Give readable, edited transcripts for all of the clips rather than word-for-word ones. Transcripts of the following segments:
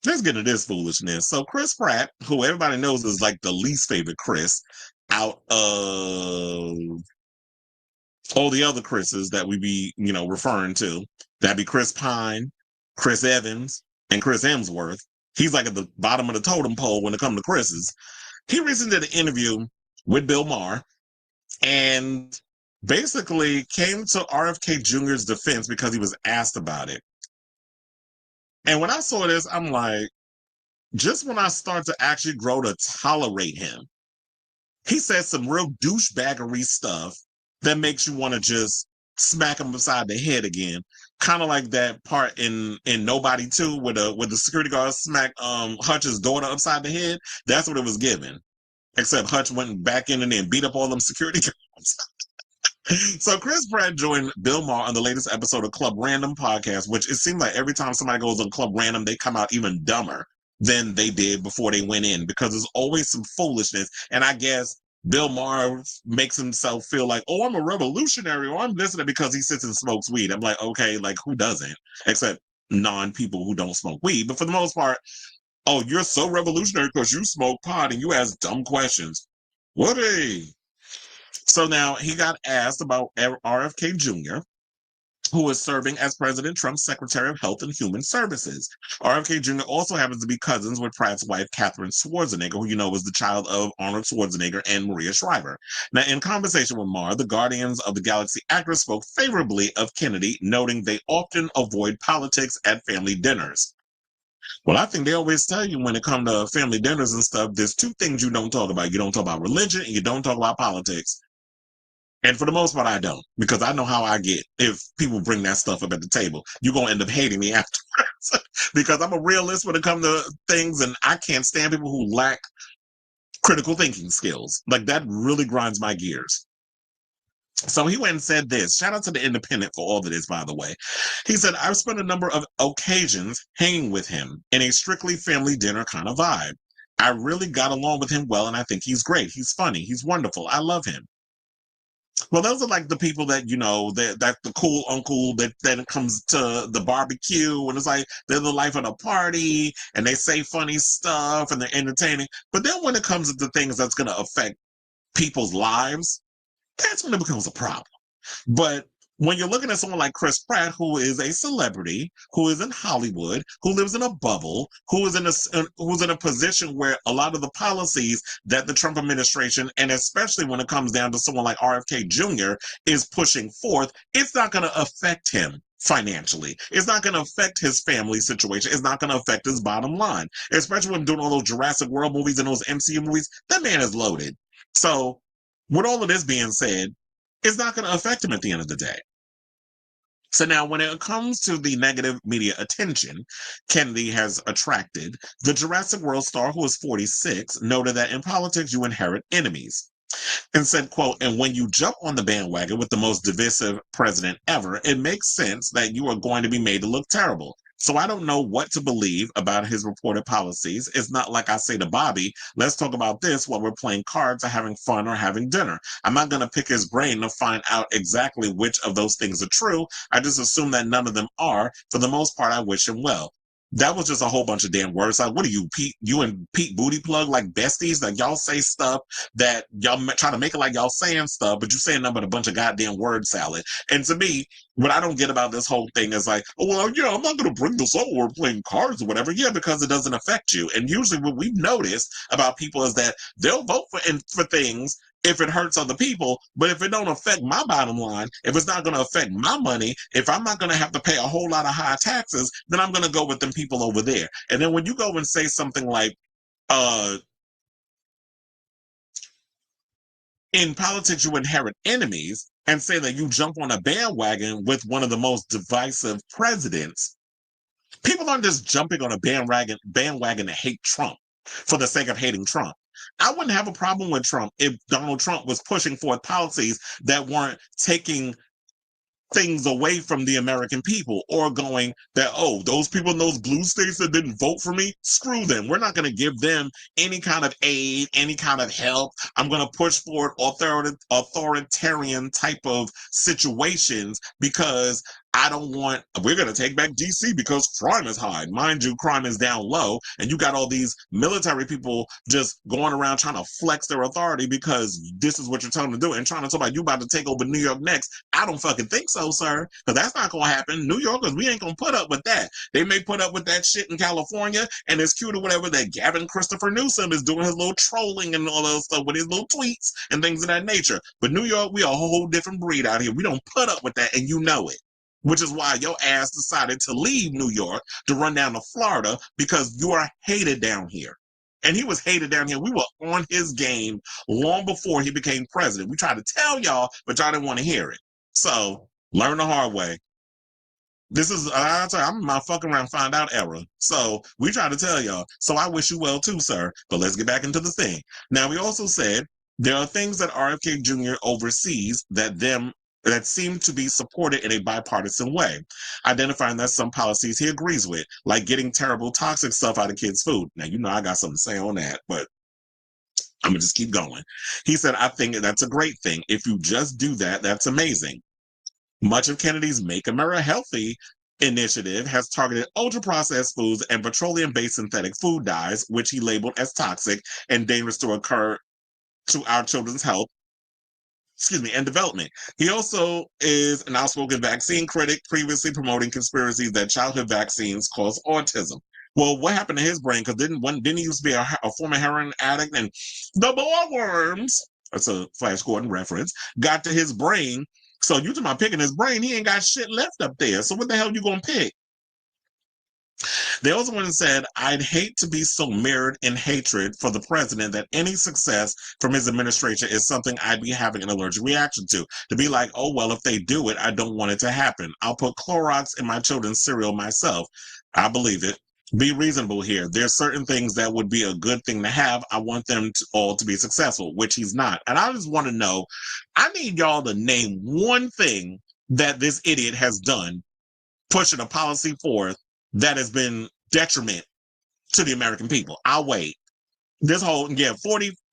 let's get into this foolishness. So Chris Pratt, who everybody knows is like the least favorite Chris out of all the other Chris's that we be, referring to. That'd be Chris Pine, Chris Evans, and Chris Hemsworth. He's like at the bottom of the totem pole when it comes to Chris's. He recently did an interview with Bill Maher and basically came to RFK Jr.'s defense because he was asked about it. And when I saw this, I'm like, just when I start to actually grow to tolerate him, he says some real douchebaggery stuff that makes you want to just smack him beside the head again. Kind of like that part in Nobody 2 where the security guard smacked Hutch's daughter upside the head. That's what it was given. Except Hutch went back in and then beat up all them security guards. So Chris Pratt joined Bill Maher on the latest episode of Club Random podcast, which it seems like every time somebody goes on Club Random, they come out even dumber than they did before they went in because there's always some foolishness. And I guess Bill Maher makes himself feel like, oh, I'm a revolutionary, or I'm listening because he sits and smokes weed. I'm like, okay, like who doesn't? Except non-people who don't smoke weed. But for the most part, oh, you're so revolutionary because you smoke pot and you ask dumb questions. What a So now he got asked about RFK Jr., who is serving as President Trump's Secretary of Health and Human Services. RFK Jr. also happens to be cousins with Pratt's wife, Catherine Schwarzenegger, who you know was the child of Arnold Schwarzenegger and Maria Shriver. Now, in conversation with Maher, the Guardians of the Galaxy actor spoke favorably of Kennedy, noting they often avoid politics at family dinners. Well, I think they always tell you when it comes to family dinners and stuff, there's two things you don't talk about. You don't talk about religion and you don't talk about politics. And for the most part, I don't, because I know how I get if people bring that stuff up at the table. You're going to end up hating me afterwards because I'm a realist when it comes to things, and I can't stand people who lack critical thinking skills. Like, that really grinds my gears. So he went and said this. Shout out to the Independent for all of this, by the way. He said, I've spent a number of occasions hanging with him in a strictly family dinner kind of vibe. I really got along with him well, and I think he's great. He's funny. He's wonderful. I love him. Well, those are like the people that, that the cool uncle that then comes to the barbecue and it's like they're the life of the party and they say funny stuff and they're entertaining. But then when it comes to things that's going to affect people's lives, that's when it becomes a problem. But when you're looking at someone like Chris Pratt, who is a celebrity, who is in Hollywood, who lives in a bubble, who's in a position where a lot of the policies that the Trump administration, and especially when it comes down to someone like RFK Jr., is pushing forth, it's not going to affect him financially. It's not going to affect his family situation. It's not going to affect his bottom line, especially when doing all those Jurassic World movies and those MCU movies. That man is loaded. So, with all of this being said, it's not going to affect him at the end of the day. So now when it comes to the negative media attention Kennedy has attracted, the Jurassic World star, who is 46, noted that in politics you inherit enemies and said, quote, and when you jump on the bandwagon with the most divisive president ever, it makes sense that you are going to be made to look terrible. So I don't know what to believe about his reported policies. It's not like I say to Bobby, let's talk about this while we're playing cards or having fun or having dinner. I'm not going to pick his brain to find out exactly which of those things are true. I just assume that none of them are. For the most part, I wish him well. That was just a whole bunch of damn words. Like, what are you, Pete? You and Pete Booty Plug, like besties? Like, y'all say stuff that y'all try to make it like y'all saying stuff, but you saying nothing but a bunch of goddamn word salad. And to me, what I don't get about this whole thing is like, oh, well, yeah, I'm not going to bring this up when we're playing cards or whatever. Yeah, because it doesn't affect you. And usually what we've noticed about people is that they'll vote for things if it hurts other people, but if it don't affect my bottom line, if it's not going to affect my money, if I'm not going to have to pay a whole lot of high taxes, then I'm going to go with them people over there. And then when you go and say something like, in politics, you inherit enemies, and say that you jump on a bandwagon with one of the most divisive presidents, people aren't just jumping on a bandwagon to hate Trump for the sake of hating Trump. I wouldn't have a problem with Trump if Donald Trump was pushing forth policies that weren't taking things away from the American people or going that, oh, those people in those blue states that didn't vote for me, screw them. We're not going to give them any kind of aid, any kind of help. I'm going to push forward authoritarian type of situations because we're going to take back DC because crime is high. Mind you, crime is down low. And you got all these military people just going around trying to flex their authority because this is what you're telling them to do and trying to talk about you about to take over New York next. I don't fucking think so, sir. Because that's not going to happen. New Yorkers, we ain't going to put up with that. They may put up with that shit in California, and it's cute or whatever that Gavin Christopher Newsom is doing his little trolling and all that stuff with his little tweets and things of that nature. But New York, we are a whole different breed out here. We don't put up with that, and you know it. Which is why your ass decided to leave New York to run down to Florida because you are hated down here. And he was hated down here. We were on his game long before he became president. We tried to tell y'all, but y'all didn't want to hear it. So learn the hard way. This is, I'm in my fucking around find out era. So we try to tell y'all. So I wish you well too, sir. But let's get back into the thing. Now, we also said there are things that RFK Jr. oversees that seem to be supported in a bipartisan way, identifying that some policies he agrees with, like getting terrible toxic stuff out of kids' food. Now, you know I got something to say on that, but I'm going to just keep going. He said, I think that's a great thing. If you just do that, that's amazing. Much of Kennedy's Make America Healthy initiative has targeted ultra-processed foods and petroleum-based synthetic food dyes, which he labeled as toxic and dangerous to occur to our children's health and development. He also is an outspoken vaccine critic, previously promoting conspiracies that childhood vaccines cause autism. Well, what happened to his brain? Because didn't he used to be a former heroin addict, and the bollworms, that's a Flash Gordon reference, got to his brain. So you talking about picking his brain, he ain't got shit left up there. So what the hell you gonna pick? They also went and said, I'd hate to be so mirrored in hatred for the president that any success from his administration is something I'd be having an allergic reaction to. To be like, oh, well, if they do it, I don't want it to happen. I'll put Clorox in my children's cereal myself. I believe it. Be reasonable here. There's certain things that would be a good thing to have. I want them all to be successful, which he's not. And I just want to know, I need y'all to name one thing that this idiot has done, pushing a policy forth that has been detriment to the American people. I'll wait. This whole,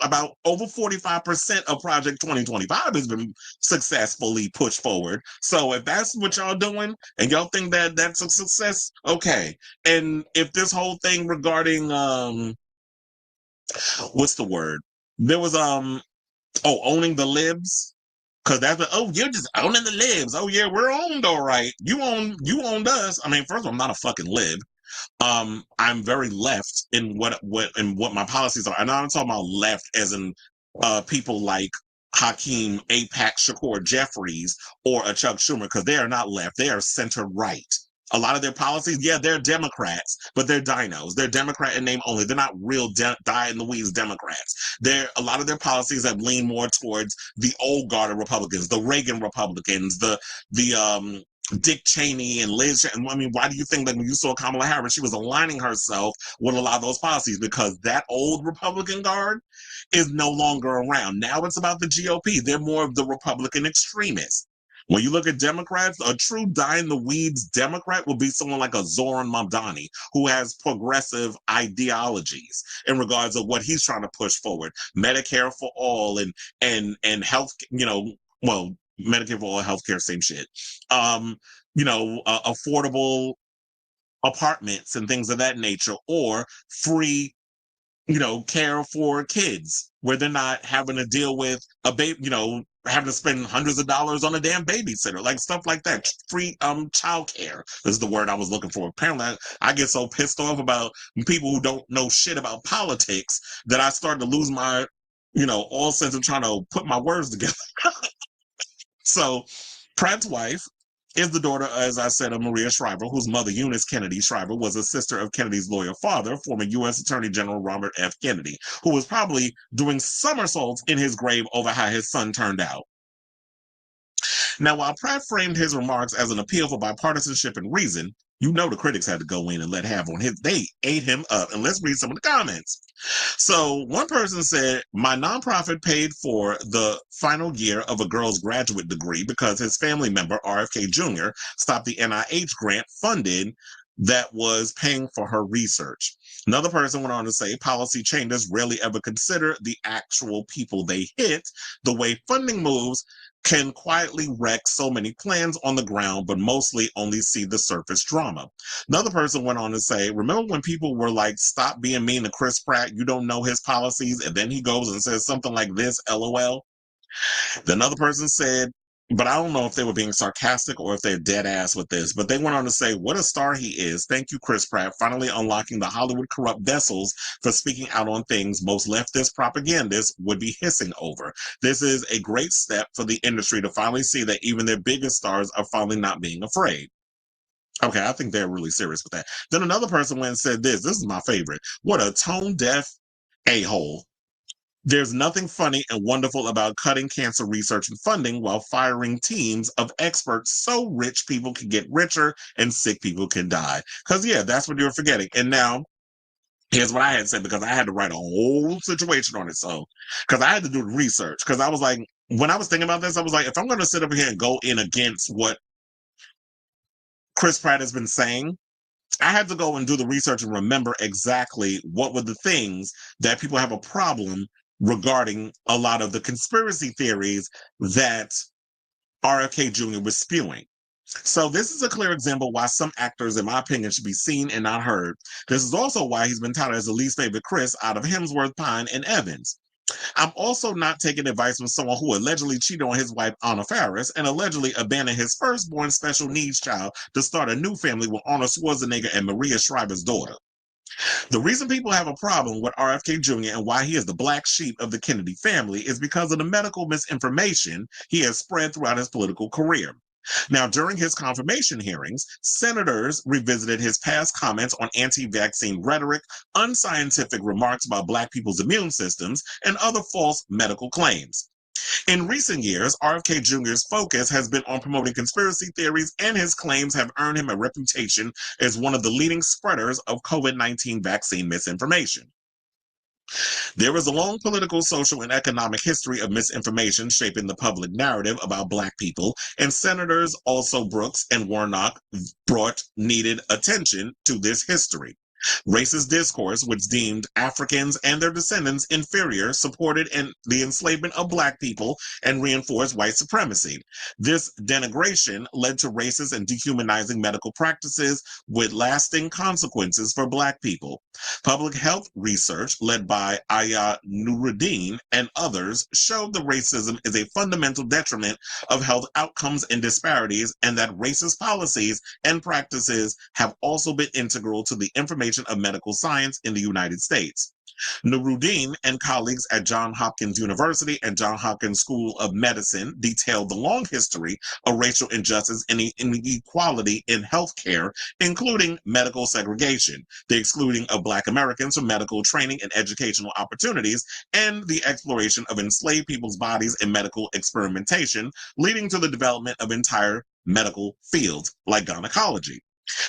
about over 45% of Project 2025 has been successfully pushed forward. So if that's what y'all doing and y'all think that that's a success, okay. And if this whole thing regarding, what's the word? There was, owning the libs. Cause that's you're just owning the libs. Oh yeah, we're owned all right. You owned us. I mean, first of all, I'm not a fucking lib. I'm very left in what my policies are. And I'm talking about left as in people like Hakeem Apac Shakur Jeffries or a Chuck Schumer, because they are not left. They are center right. A lot of their policies, yeah, they're Democrats, but they're dinos. They're Democrat in name only. They're not real die-in-the-weeds Democrats. A lot of their policies have leaned more towards the old guard of Republicans, the Reagan Republicans, the Dick Cheney and Liz. I mean, why do you think that when you saw Kamala Harris, she was aligning herself with a lot of those policies? Because that old Republican guard is no longer around. Now it's about the GOP. They're more of the Republican extremists. When you look at Democrats, a true die-in-the-weeds Democrat will be someone like a Zoran Mamdani, who has progressive ideologies in regards of what he's trying to push forward. Medicare for all and health, Medicare for all, healthcare, same shit. Affordable apartments and things of that nature, or free, care for kids where they're not having to deal with a baby, having to spend hundreds of dollars on a damn babysitter, like stuff like that. Free child care is the word I was looking for. Apparently, I get so pissed off about people who don't know shit about politics that I start to lose my, all sense of trying to put my words together. So Pratt's wife is the daughter, as I said, of Maria Shriver, whose mother, Eunice Kennedy Shriver, was a sister of Kennedy's lawyer father, former U.S. Attorney General Robert F. Kennedy, who was probably doing somersaults in his grave over how his son turned out. Now, while Pratt framed his remarks as an appeal for bipartisanship and reason, the critics had to go in and let have on his. They ate him up. And let's read some of the comments. So one person said, my nonprofit paid for the final year of a girl's graduate degree because his family member, RFK Jr., stopped the NIH grant funded that was paying for her research. Another person went on to say policy changes rarely ever consider the actual people they hit. The way funding moves can quietly wreck so many plans on the ground, but mostly only see the surface drama. Another person went on to say, remember when people were like, stop being mean to Chris Pratt, you don't know his policies, and then he goes and says something like this, LOL. Another person said, but I don't know if they were being sarcastic or if they're dead ass with this, but they went on to say, what a star he is. Thank you, Chris Pratt, finally unlocking the Hollywood corrupt vessels for speaking out on things most leftist propagandists would be hissing over. This is a great step for the industry to finally see that even their biggest stars are finally not being afraid. Okay, I think they're really serious with that. Then another person went and said this is my favorite. What a tone deaf a-hole. There's nothing funny and wonderful about cutting cancer research and funding while firing teams of experts so rich people can get richer and sick people can die. Because, yeah, that's what you're forgetting. And now, here's what I had to say, because I had to write a whole situation on it. So, because I had to do the research. Because I was like, when I was thinking about this, I was like, if I'm going to sit up here and go in against what Chris Pratt has been saying, I had to go and do the research and remember exactly what were the things that people have a problem regarding a lot of the conspiracy theories that RFK Jr. was spewing. So this is a clear example why some actors, in my opinion, should be seen and not heard. This is also why he's been touted as the least favorite Chris out of Hemsworth, Pine, and Evans. I'm also not taking advice from someone who allegedly cheated on his wife, Anna Faris, and allegedly abandoned his firstborn special needs child to start a new family with Arnold Schwarzenegger and Maria Shriver's daughter. The reason people have a problem with RFK Jr. and why he is the black sheep of the Kennedy family is because of the medical misinformation he has spread throughout his political career. Now, during his confirmation hearings, senators revisited his past comments on anti-vaccine rhetoric, unscientific remarks about Black people's immune systems, and other false medical claims. In recent years, RFK Jr.'s focus has been on promoting conspiracy theories, and his claims have earned him a reputation as one of the leading spreaders of COVID-19 vaccine misinformation. There is a long political, social, and economic history of misinformation shaping the public narrative about Black people, and Senators also Brooks and Warnock brought needed attention to this history. Racist discourse, which deemed Africans and their descendants inferior, supported the enslavement of Black people and reinforced white supremacy. This denigration led to racist and dehumanizing medical practices with lasting consequences for Black people. Public health research led by Aya Nuruddin and others showed the racism is a fundamental detriment of health outcomes and disparities, and that racist policies and practices have also been integral to the information of medical science in the United States. Nuruddin and colleagues at Johns Hopkins University and Johns Hopkins School of Medicine detailed the long history of racial injustice and inequality in healthcare, including medical segregation, the excluding of Black Americans from medical training and educational opportunities, and the exploration of enslaved people's bodies in medical experimentation, leading to the development of entire medical fields like gynecology.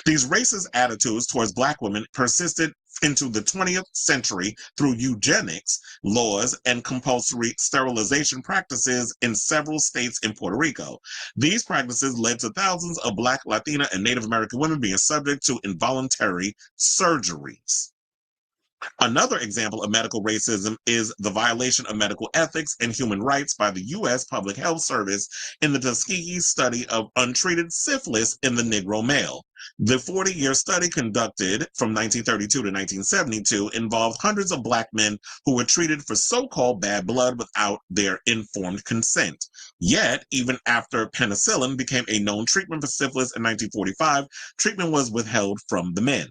These racist attitudes towards Black women persisted into the 20th century through eugenics laws and compulsory sterilization practices in several states in Puerto Rico. These practices led to thousands of Black, Latina, and Native American women being subject to involuntary surgeries. Another example of medical racism is the violation of medical ethics and human rights by the U.S. Public Health Service in the Tuskegee study of untreated syphilis in the Negro male. The 40-year study conducted from 1932 to 1972 involved hundreds of Black men who were treated for so-called bad blood without their informed consent. Yet, even after penicillin became a known treatment for syphilis in 1945, treatment was withheld from the men.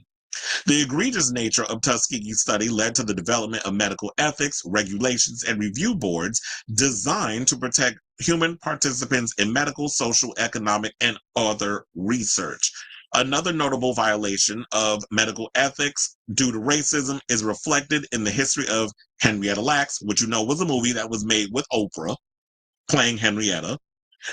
The egregious nature of Tuskegee's study led to the development of medical ethics, regulations, and review boards designed to protect human participants in medical, social, economic, and other research. Another notable violation of medical ethics due to racism is reflected in the history of Henrietta Lacks, which you know was a movie that was made with Oprah playing Henrietta.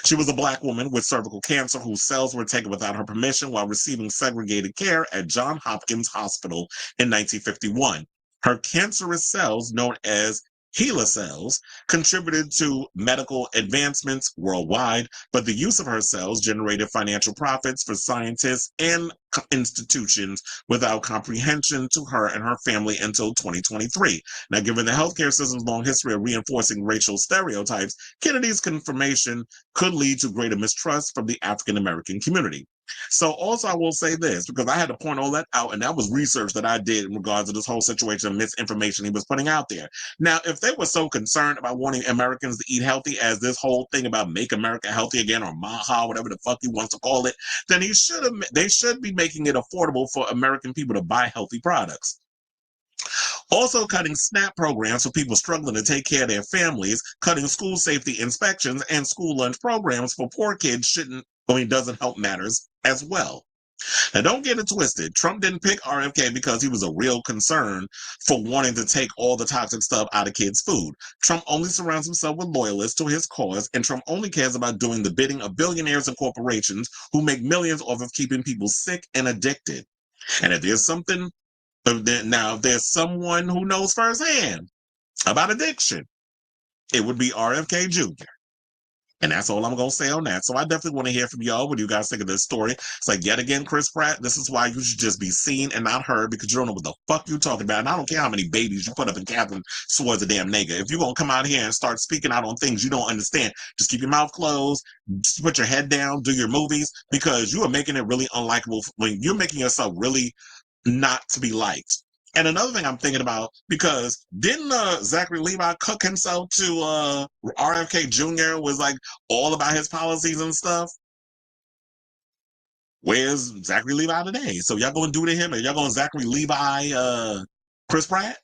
She was a Black woman with cervical cancer whose cells were taken without her permission while receiving segregated care at Johns Hopkins Hospital in 1951. Her cancerous cells, known as HeLa cells contributed to medical advancements worldwide, but the use of her cells generated financial profits for scientists and institutions without comprehension to her and her family until 2023. Now, given the healthcare system's long history of reinforcing racial stereotypes, Kennedy's confirmation could lead to greater mistrust from the African American community. So also I will say this, because I had to point all that out, and that was research that I did in regards to this whole situation of misinformation he was putting out there. Now, if they were so concerned about wanting Americans to eat healthy as this whole thing about make America healthy again, or MAHA, whatever the fuck he wants to call it, then they should be making it affordable for American people to buy healthy products. Also cutting SNAP programs for people struggling to take care of their families, cutting school safety inspections and school lunch programs for poor kids doesn't help matters as well. Now, don't get it twisted. Trump didn't pick RFK because he was a real concern for wanting to take all the toxic stuff out of kids' food. Trump only surrounds himself with loyalists to his cause, and Trump only cares about doing the bidding of billionaires and corporations who make millions off of keeping people sick and addicted. And if there's someone who knows firsthand about addiction, it would be RFK Jr. And that's all I'm going to say on that. So I definitely want to hear from y'all. What do you guys think of this story? It's like, yet again, Chris Pratt, this is why you should just be seen and not heard, because you don't know what the fuck you're talking about. And I don't care how many babies you put up in Catherine Swords a damn nigga. If you're going to come out here and start speaking out on things you don't understand, just keep your mouth closed, just put your head down, do your movies, because you are making it really unlikable. When you're making yourself really not to be liked. And another thing I'm thinking about, because didn't Zachary Levi cook himself to RFK Jr. was like all about his policies and stuff? Where's Zachary Levi today? So y'all gonna do to him, or y'all gonna Zachary Levi Chris Pratt?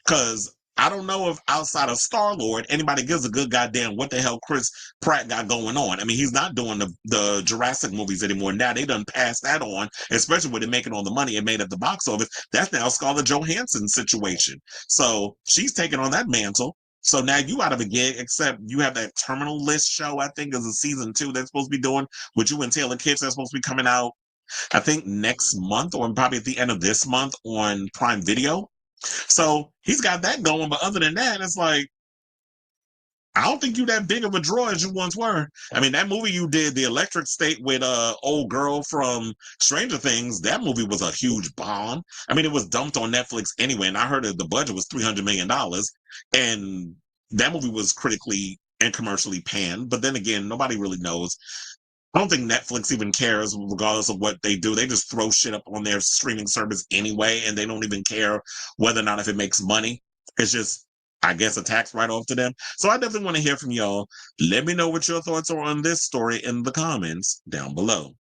Because I don't know if outside of Star-Lord, anybody gives a good goddamn what the hell Chris Pratt got going on. I mean, he's not doing the Jurassic movies anymore. Now they done passed that on, especially with it making all the money it made at the box office. That's now Scarlett Johansson's situation. So she's taking on that mantle. So now you out of a gig, except you have that Terminal List show, I think is a season 2 they're supposed to be doing with you and Taylor Kitsch. That's supposed to be coming out, I think, next month, or probably at the end of this month on Prime Video. So he's got that going, but other than that, it's like, I don't think you that big of a draw as you once were. I mean, that movie you did, The Electric State, with old girl from Stranger Things, that movie was a huge bomb. I mean, it was dumped on Netflix anyway, and I heard that the budget was $300 million, and that movie was critically and commercially panned. But then again, nobody really knows. I don't think Netflix even cares, regardless of what they do. They just throw shit up on their streaming service anyway, and they don't even care whether or not if it makes money. It's just, I guess, a tax write-off to them. So I definitely want to hear from y'all. Let me know what your thoughts are on this story in the comments down below.